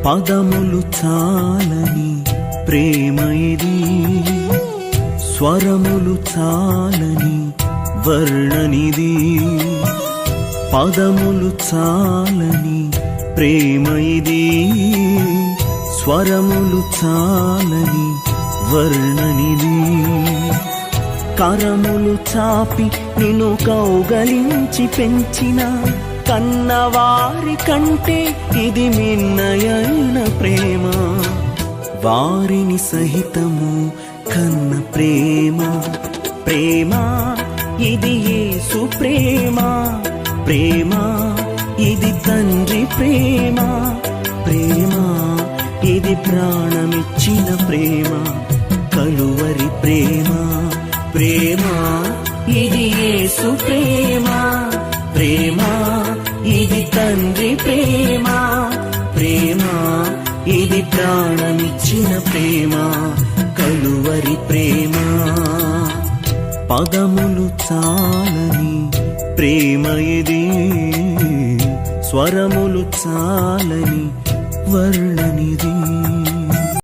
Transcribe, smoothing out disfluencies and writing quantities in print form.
పదములు చాలని ప్రేమ ఇది, స్వరములు చాలని వర్ణనిది. పదములు చాలని ప్రేమ ఇది, స్వరములు చాలని వర్ణనిది. కరములు చాపి నిన్ను కౌగలించి పెంచిన కన్నవారి కంటే ఇది మిన్నయైన ప్రేమ. వారిని సహితము కన్న ప్రేమ. ప్రేమ ఇది యేసు ప్రేమ. ప్రేమ ఇది తండ్రి ప్రేమ. ప్రేమ ఇది ప్రాణమిచ్చిన ప్రేమ, కలువరి ప్రేమ. ప్రేమ ఇది యేసు ప్రేమ. ప్రేమ ఇది తండ్రి ప్రేమ. ప్రేమ ఇది ప్రాణమిచ్చిన ప్రేమ, కలువరి ప్రేమ. పదములు చాలని ప్రేమ ఇది, స్వరములు చాలని వర్ణనిది.